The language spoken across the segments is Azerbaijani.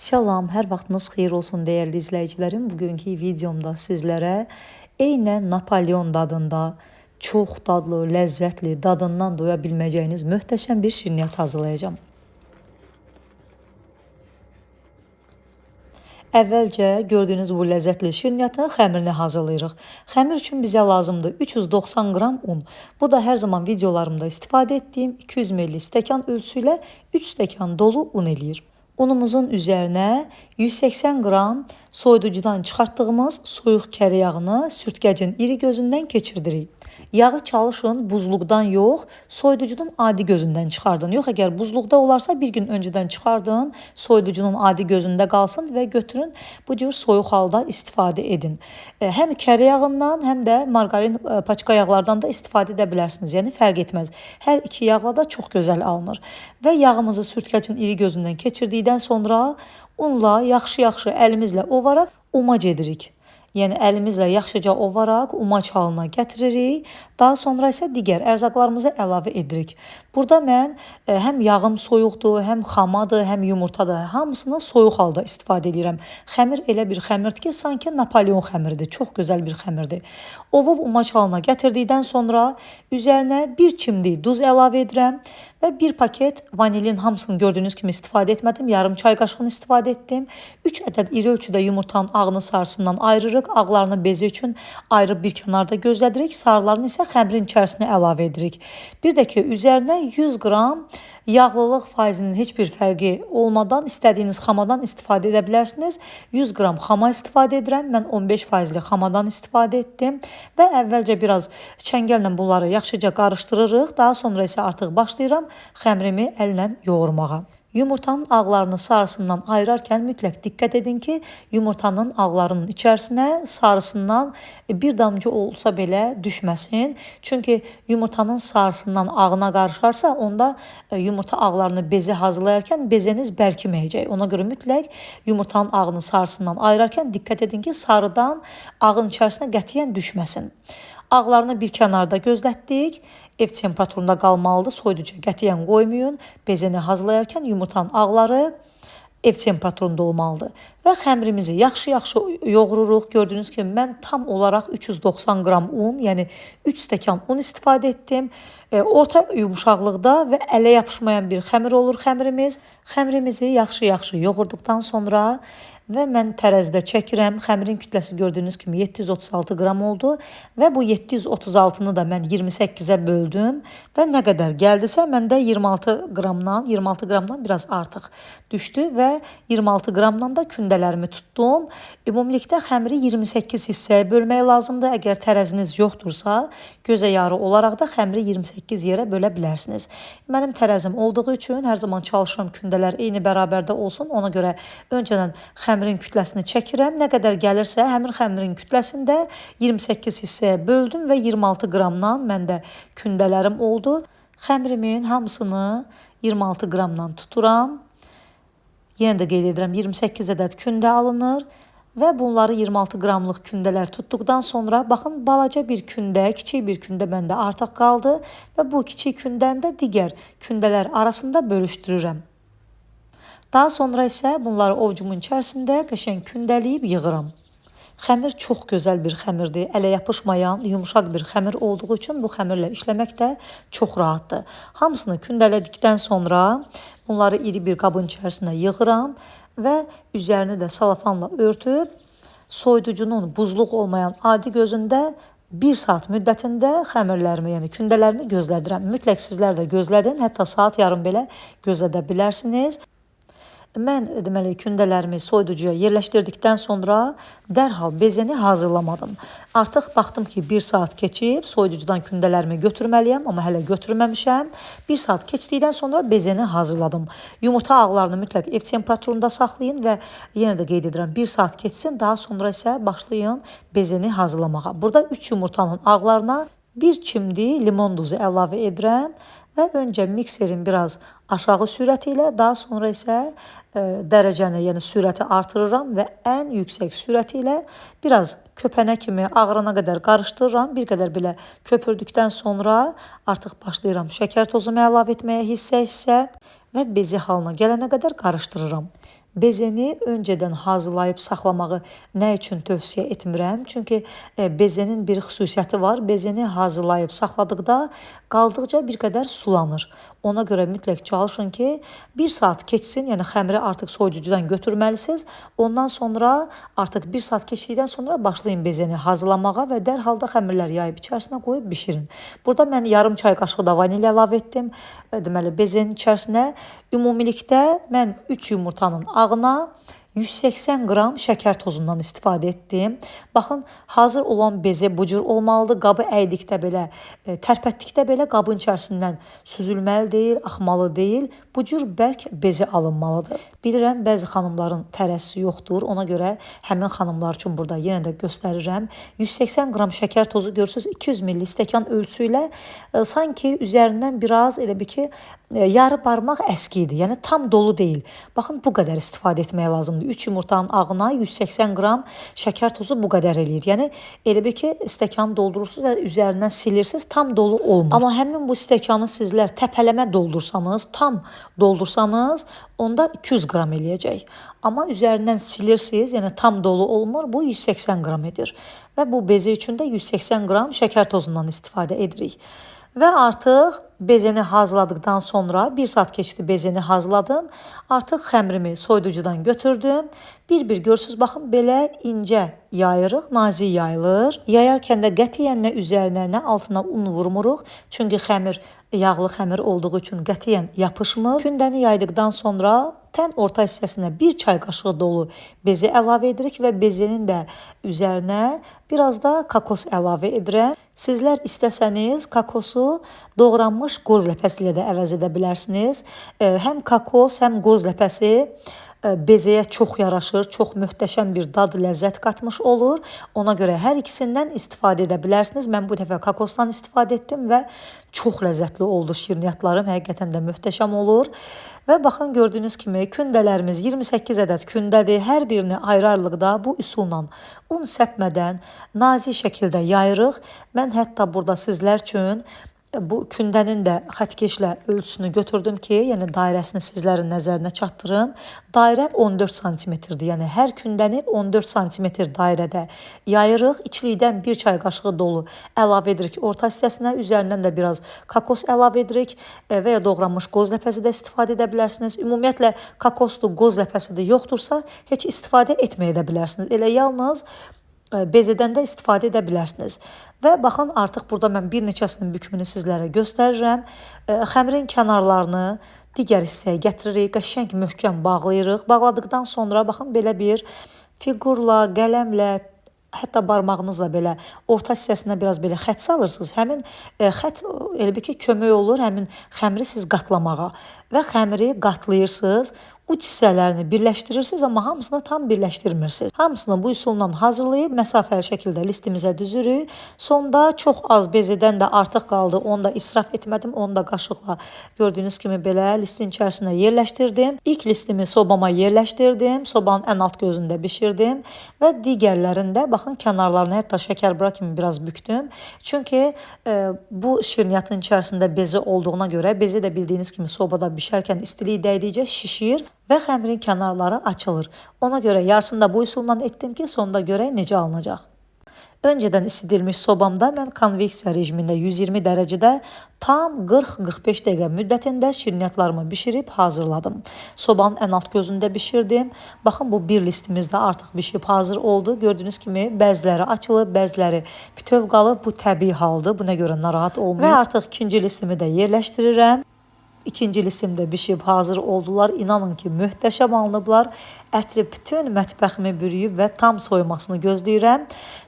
Salam, hər vaxtınız xeyir olsun dəyərli izləyicilərim. Bugünkü videomda sizlərə eynən Napolyon dadında çox dadlı, ləzzətli, dadından doya bilməyəcəyiniz möhtəşəm bir şirniyyat hazırlayacağım. Əvvəlcə gördüyünüz bu ləzzətli şirniyyatın xəmirini hazırlayırıq. Xəmir üçün bizə lazımdır 390 qram un. Bu da hər zaman videolarımda istifadə etdiyim 200 ml stəkan ölçüsü ilə 3 stəkan dolu un eləyir. Unumuzun üzərinə 180 qram soyuducudan çıxartdığımız soyuq kərə yağını sürtkəcin iri gözündən keçirdirik. Yağı çalışın buzluqdan yox, soyuducunun adi gözündən çıxardın. Yox, əgər buzluqda olarsa bir gün öncədən çıxardın, soyuducunun adi gözündə qalsın və götürün bu cür soyuq halda istifadə edin. Həm kərə yağından, həm də margarin, paçka yağlardan da istifadə edə bilərsiniz. Yəni fərq etməz. Hər iki yağla da çox gözəl alınır. Və yağımızı sürtkəcin iri gözündən keçirdikdən sonra unla yaxşı-yaxşı əlimizlə ovaraq umac edirik. Yəni əlimizlə yaxşıca ovaraq umac halına gətiririk. Daha sonra isə digər ərzaqlarımızı əlavə edirik. Burada mən həm yağım soyuqdur, həm xamadır, həm yumurtadır. Hamısını soyuq halda istifadə edirəm. Xəmir elə bir xəmirdir ki, sanki Napolyon xəmiridir. Çox gözəl bir xəmirdir. Ovub umac halına gətirdikdən sonra üzərinə bir çimdik duz əlavə edirəm və bir paket vanilin hamısını gördüyünüz kimi istifadə etmədim. Yarım çay qaşığını istifadə etdim. 3 ədəd iri ölçüdə yumurtanın ağını sarısından ayırırıq. Ağlarını bezi üçün ayırıb bir kənarda gözlədirik. Sarılarını isə xəmirin içərisinə əlavə edirik. Bir də ki, üzərinə 100 qram yağlılıq faizinin heç bir fərqi olmadan istədiyiniz xamadan istifadə edə bilərsiniz. 100 qram xama istifadə edirəm. Mən 15%li xamadan istifadə etdim və əvvəlcə biraz çəngəllə bunları yaxşıca qarışdırırıq. Daha sonra isə artıq başlayıram xəmirimi əllə yoğurmağa. Yumurtanın ağlarını sarısından ayırarkən mütləq diqqət edin ki, yumurtanın ağlarının içərisinə sarısından bir damcı olsa belə düşməsin. Çünki yumurtanın sarısından ağına qarışarsa, onda yumurta ağlarını bezi hazırlayarkən bezeniz bərkiməyəcək. Ona görə mütləq yumurtanın ağını sarısından ayırarkən diqqət edin ki, sarıdan ağın içərisinə qətiyyən düşməsin. Ağlarını bir kənarda gözlətdik. Ev temperaturunda qalmalıdır. Soyuducuya qətiyyən qoymayın. Bezəni hazırlayarkən yumurtanın ağları ev temperaturunda olmalıdır. Və xəmirimizi yaxşı-yaxşı yoğururuq. Gördüyünüz kimi mən tam olaraq 390 qram un, yəni 3 stəkan un istifadə etdim. Orta yumuşaqlıqda və ələ yapışmayan bir xəmir olur xəmirimiz. Xəmirimizi yaxşı-yaxşı yoğurduqdan sonra və mən tərəzidə çəkirəm. Xəmirin kütləsi gördüyünüz kimi 736 qram oldu və bu 736-nı da mən 28-ə böldüm və nə qədər gəldisə məndə 26 qramdan biraz artıq düşdü və 26 qramdan da kündələrimi tutdum. Ümumilikdə xəmiri 28 hissəyə bölmək lazımdır. Əgər tərəziniz yoxdursa, gözə yarı olaraq da xəmiri 28 yerə bölə bilərsiniz. Mənim tərəzim olduğu üçün hər zaman çalışıram kündələr eyni bərabərdə olsun. Ona görə öncədən xəmirin kütləsini çəkirəm. Nə qədər gəlirsə, həmin xəmirin kütləsində 28 hissəyə böldüm və 26 qramdan məndə kündələrim oldu. Xəmirimin hamısını 26 qramdan tuturam. Yenə də qeyd edirəm, 28 ədəd kündə alınır və bunları 26 qramlıq kündələr tutduqdan sonra baxın, balaca bir kündə, kiçik bir kündə məndə artıq qaldı və bu kiçik kündəni də digər kündələr arasında bölüşdürürəm. Daha sonra isə bunları ovcumun içərisində qəşəng kündələyib yığıram. Xəmir çox gözəl bir xəmirdir. Ələ yapışmayan, yumuşaq bir xəmir olduğu üçün bu xəmirlə işləmək də çox rahatdır. Hamısını kündələdikdən sonra bunları iri bir qabın içərisinə yığıram və üzərini də salafanla örtüb soyuducunun buzluq olmayan adi gözündə 1 saat müddətində xəmirlərimi, yəni kündələrimi gözlədirəm. Mütləq sizlər də gözlədin, hətta saat yarım belə gözlədə bilərsiniz. Mən deməli kündələrimi soyuducuya yerləşdirdikdən sonra dərhal bezəni hazırlamadım. Artıq baxdım ki 1 saat keçib, soyuducudan kündələrimi götürməliyəm, amma hələ götürməmişəm. 1 saat keçdikdən sonra bezəni hazırladım. Yumurta ağlarını mütləq ev temperaturunda saxlayın və yenə də qeyd edirəm 1 saat keçsin, daha sonra isə başlayın bezəni hazırlamağa. Burada 3 yumurtanın ağlarına bir çimdik limon duzu əlavə edirəm. Və öncə mikserin biraz aşağı sürəti ilə, daha sonra isə dərəcəni, yəni sürəti artırıram və ən yüksək sürəti ilə biraz köpənə kimi ağrana qədər qarışdırıram. Bir qədər belə köpürdükdən sonra artıq başlayıram şəkər tozumu əlavə etməyə hissə-hissə və bezi halına gələnə qədər qarışdırıram. bezeni öncədən hazırlayıb saxlamağı nə üçün tövsiyə etmirəm? Çünki bezenin bir xüsusiyyəti var. Bezeni hazırlayıb saxladıqda qaldıqca bir qədər sulanır. Ona görə mütləq çalışın ki, 1 saat keçsin, yəni xəmiri artıq soyuducudan götürməlisiniz. Ondan sonra artıq 1 saat keçdikdən sonra başlayın bezeni hazırlamağa və dərhal da xəmirləri yayıb içərisinə qoyub bişirin. Burada mən yarım çay qaşığı da vanilya əlavə etdim. Deməli, bezenin içərisinə ümumilikdə mən 3 yumurtanın ağına 180 qram şəkər tozundan istifadə etdim. Baxın, hazır olan beze bu cür olmalıdır. Qabı əydikdə belə, tərpətdikdə belə qabın içərisindən süzülməli deyil, axmalı deyil. Bu cür bərk beze alınmalıdır. Bilirəm, bəzi xanımların tərəsi yoxdur. Ona görə həmin xanımlar üçün burada yenə də göstərirəm. 180 qram şəkər tozu görürsünüz, 200 ml stəkan ölçüsü ilə sanki üzərindən biraz elə bir ki, yarı barmaq əski idi. Yəni tam dolu deyil. Baxın, bu qədər istifadə etmək lazımdır. 3 yumurtanın ağına 180 qram şəkər tozu bu qədər eləyir. Yəni elə bir ki, stəkanı doldurursunuz və üzərindən silirsiniz, tam dolu olmur. Amma həmin bu stəkanı sizlər təpələmə doldursanız, tam doldursanız, onda 200 qram eləyəcək. Amma üzərindən silirsiniz, yəni tam dolu olmur, bu 180 qram edir. Və bu beze üçün də 180 qram şəkər tozundan istifadə edirik. Və artıq bezeni hazırladıqdan sonra 1 saat keçdi, bezeni hazırladım. Artıq xəmirimi soyuducudan götürdüm. Bir-bir görürsünüz, baxın, belə incə yayırıq, nazik yayılır. Yayarkən də qətiyyən nə üzərinə, nə altına un vurmuruq. Çünki xəmir yağlı xəmir olduğu üçün qətiyyən yapışmır. Kündəni yaydıqdan sonra tən orta hissəsinə 1 çay qaşığı dolu bezi əlavə edirik və bezenin də üzərinə biraz da kakos əlavə edirəm. Sizlər istəsəniz kakosu doğranmış qoz ləpəsi ilə də əvəz edə bilərsiniz. Həm kakos, həm qoz ləpəsi bezeyə çox yaraşır, çox möhtəşəm bir dad, ləzzət qatmış olur. Ona görə hər ikisindən istifadə edə bilərsiniz. Mən bu dəfə kakosdan istifadə etdim və çox ləzzətli oldu şirniyyatlarım. Həqiqətən də möhtəşəm olur. Və baxın, gördüyünüz kimi kündələrimiz 28 ədəd kündədir. Hər birini ayrı-ayrılıqda bu üsulla un səpmədən nazik şəkildə yayırıq. Mən hətta burada sizlər üçün bu kündənin də xətkeşlə ölçüsünü götürdüm ki, yəni dairəsini sizlərin nəzərinə çatdırım. Dairə 14 santimetrdir. Yəni hər kündəni 14 santimetr dairədə yayırıq. İçlikdən 1 çay qaşığı dolu əlavə edirik orta hissəsinə. Üzərindən də biraz kakos əlavə edirik və ya doğranmış qoz ləpəsi də istifadə edə bilərsiniz. Ümumiyyətlə kakoslu qoz ləpəsidir yoxdursa, heç istifadə etməyə də bilərsiniz. Elə yalnız bezedən də istifadə edə bilərsiniz. Və baxın, artıq burada mən bir neçəsinin bükümünü sizlərə göstərirəm. Xəmirin kənarlarını digər hissəyə gətiririk, qəşəng möhkəm bağlayırıq. Bağladıqdan sonra baxın, belə bir fiqurla, qələmlə, hətta barmağınızla belə orta hissəsinə biraz belə xətt salırsınız. Həmin xətt elə bir ki, kömək olur həmin xəmiri siz qatlamağa və xəmiri qatlayırsınız. Uç hissələrini birləşdirirsiniz, amma hamısını tam birləşdirmirsiniz. Hamısını bu üsulla hazırlayıb məsafəli şəkildə listimizə düzürük. Sonda çox az bezedən də artıq qaldı. Onu da israf etmədim. Onu da qaşıqla gördüyünüz kimi belə listin içərisinə yerləşdirdim. İlk listimi sobama yerləşdirdim. Sobanın ən alt gözündə bişirdim və digərlərində baxın, kənarlarını hətta şəkərbura kimi biraz büktüm. Çünki bu şirniyyatın içərisində beze olduğuna görə beze də bildiyiniz kimi sobada bişərkən istilik dəydikcə şişir və xəmirin kənarları açılır. Ona görə yarısını da bu üsulla etdim ki, sonda görək necə alınacaq. Öncədən isidilmiş sobamda mən konveksiya rejimində 120 dərəcədə tam 40-45 dəqiqə müddətində şirniyyatlarımı bişirib hazırladım. Sobanın ən alt gözündə bişirdim. Baxın, bu bir listimiz də artıq bişib hazır oldu. Gördüyünüz kimi bəziləri açılıb, bəziləri bütöv qalıb. Bu təbii haldır. Buna görə narahat olmayın. Və artıq ikinci listimi də yerləşdirirəm. İkinci listimdə bişib hazır oldular. İnanın ki, möhtəşəm alınıblar. Ətri bütün mətbəximi bürüyüb və tam soymasını gözləyirəm.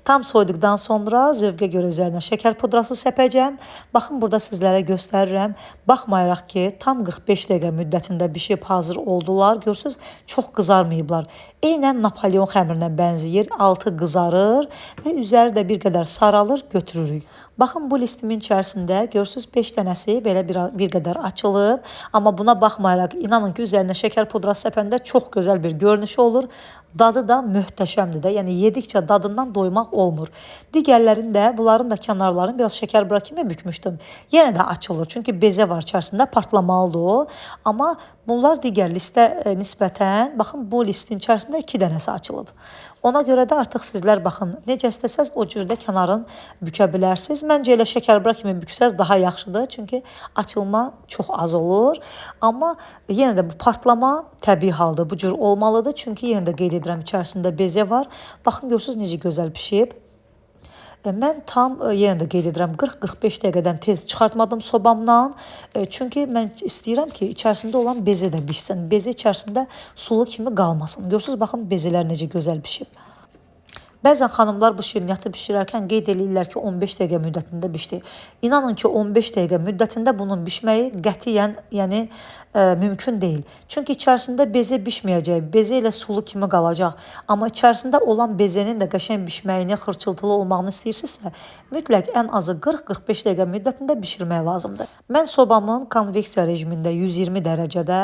Tam soyduqdan sonra zövqə görə üzərinə şəkər pudrası səpəcəm. Baxın, burada sizlərə göstərirəm. Baxmayaraq ki, tam 45 dəqiqə müddətində bişib hazır oldular. Görürsünüz, çox qızarmayıblar. Eynən Napolyon xəmirinə bənzəyir. Altı qızarır və üzəri də bir qədər saralır, götürürük. Baxın, bu listimin içərisində görürsünüz 5 dənəsi belə bir qədər açılıb. Amma buna baxmayaraq inanın ki, üzərinə şəkər pudrası səpəndə çox gözəl bir görünüşü olur. Dadı da möhtəşəmdir də. Yəni yedikcə dadından doymaq olmur. Digərlərində bunların da kənarlarını biraz şəkər bura kimi bükmüşdüm. Yenə də açılır. Çünki bezə var içərisində, partlamalıdır o. Amma bunlar digər listə nisbətən, baxın bu listin içərisində 2 dənəsi açılıb. Ona görə də artıq sizlər baxın, necə istəsəz o cürdə kənarın bükę bilərsiniz. Məncə elə şəkərbura kimi büksəz daha yaxşıdır. Çünki açılma çox az olur. Amma yenə də bu partlama təbii halda bu cür olmalıdır. Çünki yenə də qeyd edirəm, içərisində bezə var. Baxın, görürsünüz necə gözəl pişib. Mən tam yenə də qeyd edirəm 40-45 dəqiqədən tez çıxartmadım sobamdan. Çünki mən istəyirəm ki, içərisində olan bezə də bişsin. Bezə içərisində sulu kimi qalmasın. Görürsünüz, baxın bezələr necə gözəl pişib. Bəzən xanımlar bu şirniyyatı bişirərkən qeyd edirlər ki, 15 dəqiqə müddətində bişdi. İnanın ki, 15 dəqiqə müddətində bunun bişməyi qətiyyən, mümkün deyil. Çünki içərisində bezə bişməyəcək, bezə ilə sulu kimi qalacaq. Amma içərisində olan bezənin də qəşəng bişməyini, xırçıltılı olmağını istəyirsinizsə, mütləq ən azı 40-45 dəqiqə müddətində bişirmək lazımdır. Mən sobamın konveksiya rejimində 120 dərəcədə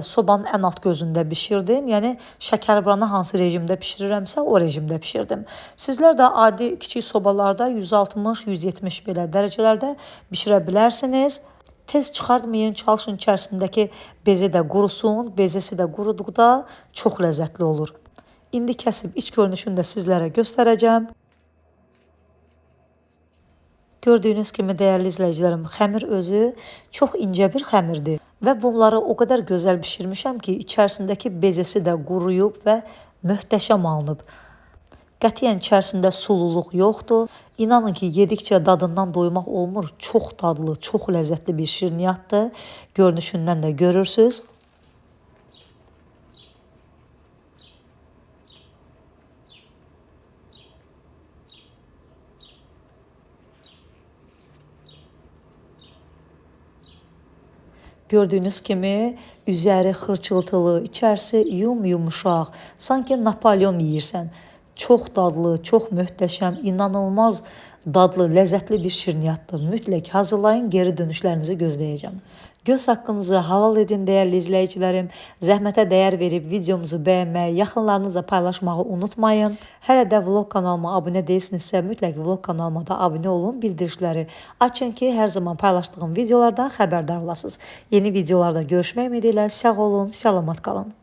sobanın ən alt gözündə bişirdim. Yəni şəkərburanı hansı rejimdə bişirirəmsə, o rejimdə bişirdim. Sizlər də adi kiçik sobalarda 160-170 belə dərəcələrdə bişirə bilərsiniz. Tez çıxartmayın, çalışın içərisindəki bezə də qurusun, bezəsi də quruduqda çox ləzzətli olur. İndi kəsib iç görünüşünü də sizlərə göstərəcəm. Gördüyünüz kimi dəyərli izləyicilərim, xəmir özü çox incə bir xəmirdir və bunları o qədər gözəl bişirmişəm ki, içərisindəki bezəsi də quruyub və möhtəşəm alınıb. Qətiyyən içərisində sululuq yoxdur. İnanın ki, yedikcə dadından doymaq olmur. Çox dadlı, çox ləzzətli bir şirniyyatdır. Görünüşündən də görürsünüz. Gördüyünüz kimi üzəri xırçıltılı, içərisi yumuşaq. Sanki Napolyon yeyirsən. Çox dadlı, çox möhtəşəm, inanılmaz dadlı, ləzzətli bir şirniyyatdır. Mütləq hazırlayın, geri dönüşlərinizi gözləyəcəm. Göz haqqınızı halal edin dəyərli izləyicilərim. Zəhmətə dəyər verib videomuzu bəyənməyi, yaxınlarınızla paylaşmağı unutmayın. Hələ də vlog kanalıma abunə deyilsinizsə, mütləq vlog kanalıma da abunə olun, bildirişləri açın ki, hər zaman paylaşdığım videolardan xəbərdar olasınız. Yeni videolarda görüşmək ümidi ilə sağ olun, salamat qalın.